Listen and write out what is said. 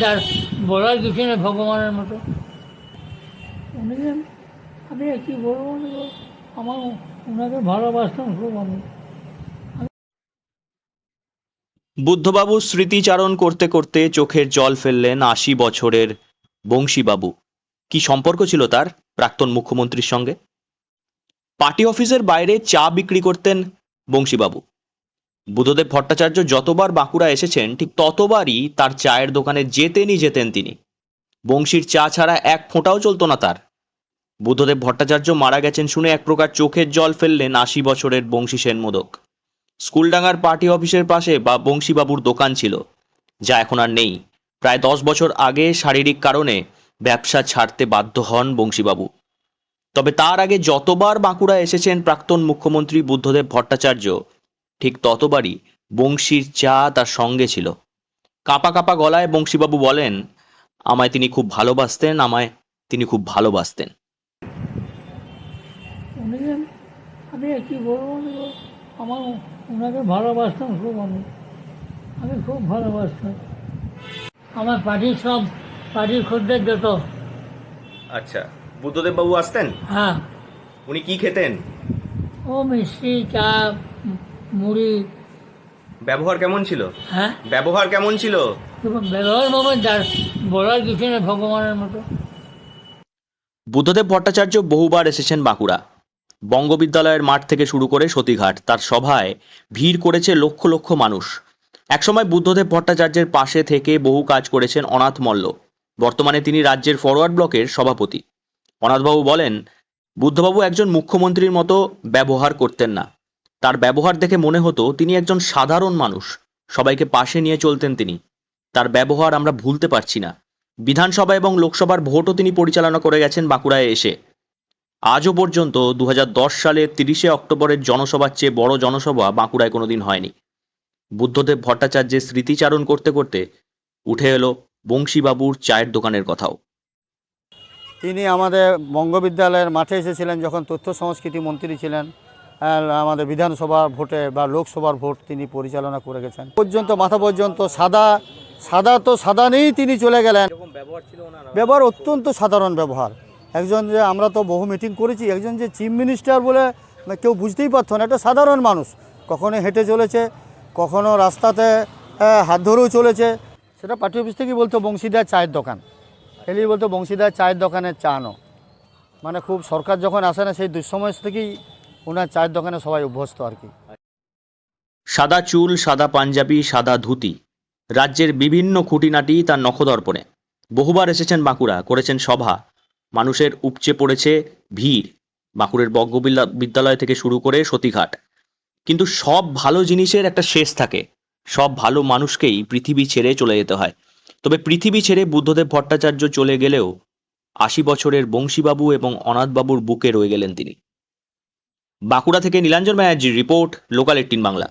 যার বলার কিছু নেই ভগবানের মতো। উনি যে আমি কি বলবো, আমার ওনাকে ভালোবাসতাম খুব আমি। বুদ্ধবাবুর স্মৃতিচারণ করতে করতে চোখের জল ফেললেন ৮০ বছরের বংশীবাবু। কি সম্পর্ক ছিল তার প্রাক্তন মুখ্যমন্ত্রীর সঙ্গে? পার্টি অফিসের বাইরে চা বিক্রি করতেন বংশীবাবু। বুদ্ধদেব ভট্টাচার্য যতবার বাঁকুড়া এসেছেন ঠিক ততবারই তার চায়ের দোকানে যেতেন তিনি। বংশীর চা ছাড়া এক ফোঁটাও চলতো না তার। বুদ্ধদেব ভট্টাচার্য মারা গেছেন শুনে এক প্রকার চোখের জল ফেললেন ৮০ বছরের বংশী সেন মোদক। স্কুলডাঙ্গার পার্টি অফিসের পাশে বা বংশীবাবুর দোকান ছিল, যা এখন আর নেই। প্রায় ১০ বছর আগে শারীরিক কারণে ব্যবসা ছাড়তে বাধ্য হন বংশীবাবু। তবে তার আগে যতবার বাঁকুড়া এসেছেন প্রাক্তন মুখ্যমন্ত্রী বুদ্ধদেব ভট্টাচার্য, ঠিক ততবারই বংশীর চা তার সঙ্গে ছিল। কাঁপা কাঁপা গলায় বংশীবাবু বলেন, আমায় তিনি খুব ভালোবাসতেন। উনি যে আমি কি বলবো, আমার ওনাকে ভালোবাসতাম খুব আমি। আমি খুব ভালোবাসতাম। আমার পার্টির খদ্দের যত। আচ্ছা, বুদ্ধদেব বাবু আসতেন? হ্যাঁ, উনি কি খেতেন? ও মিষ্টি, চা, মুড়ি। ব্যবহার কেমন ছিল? হ্যাঁ, ব্যবহার যার বলার কিছু নেই ভগবানের মতো। বুদ্ধদেব ভট্টাচার্য বহুবার এসেছেন বাঁকুড়া। বঙ্গবিদ্যালয়ের মাঠ থেকে শুরু করে সতীঘাট, তার সভায় ভিড় করেছে লক্ষ লক্ষ মানুষ। একসময় বুদ্ধদেব ভট্টাচার্যের পাশে থেকে বহু কাজ করেছেন অনাথ মল্ল। বর্তমানে তিনি রাজ্যের ফরওয়ার্ড ব্লকের সভাপতি। অনাথবাবু বলেন, বুদ্ধবাবু একজন মুখ্যমন্ত্রীর মতো ব্যবহার করতেন না। তার ব্যবহার দেখে মনে হতো তিনি একজন সাধারণ মানুষ। সবাইকে পাশে নিয়ে চলতেন তিনি। তার ব্যবহার আমরা ভুলতে পারছি না। বিধানসভা এবং লোকসভার ভোটও তিনি পরিচালনা করে গেছেন বাঁকুড়ায় এসে। আজও পর্যন্ত ২০১০ সালের ৩০শে অক্টোবরের জনসভার চেয়ে বড় জনসভা বাঁকুড়ায় কোনোদিন হয়নি। বুদ্ধদেব ভট্টাচার্যের স্মৃতিচারণ করতে করতে উঠে এলো বংশীবাবুর চায়ের দোকানের কথাও। তিনি আমাদের বঙ্গবিদ্যালয়ের মাঠে এসেছিলেন যখন তথ্য সংস্কৃতি মন্ত্রী ছিলেন। আর আমাদের বিধানসভা ভোটে বা লোকসভার ভোট তিনি পরিচালনা করে গেছেন। মাথা পর্যন্ত সাদা নিয়েই তিনি চলে গেলেন। ব্যবহার অত্যন্ত সাধারণ ব্যবহার। একজন যে আমরা তো বহু মিটিং করেছি, একজন যে চিফ মিনিস্টার বলে কেউ বুঝতেই পারতো না। একটা সাধারণ মানুষ, কখনো হেঁটে চলেছে, কখনো রাস্তাতে হাত ধরেও চলেছে। সেটা পার্টি অফিস থেকেই বলতো বংশীদার চায়ের দোকান, এলেই বলতো বংশীদার চায়ের দোকানের চা নো। মানে খুব সরকার যখন আসে না সেই দুঃসময় থেকেই ওনার চায়ের দোকানে সবাই অভ্যস্ত আর কি। সাদা চুল, সাদা পাঞ্জাবি, সাদা ধুতি, রাজ্যের বিভিন্ন খুঁটিনাটি তার নখদর্পণে। বহুবার এসেছেন বাঁকুড়া, করেছেন সভা, মানুষের উপচে পড়েছে ভিড়, বাঁকুড়ের বিদ্যালয় থেকে শুরু করে সতীঘাট। কিন্তু সব ভালো জিনিসের একটা শেষ থাকে। সব ভালো মানুষকেই পৃথিবী ছেড়ে চলে যেতে হয়। তবে পৃথিবী ছেড়ে বুদ্ধদেব ভট্টাচার্য চলে গেলেও ৮০ বছরের বংশীবাবু এবং অনাথবাবুর বুকে রয়ে গেলেন তিনি। বাঁকুড়া থেকে নীলাঞ্জন ব্যানার্জির রিপোর্ট, লোকাল ১৮ বাংলা।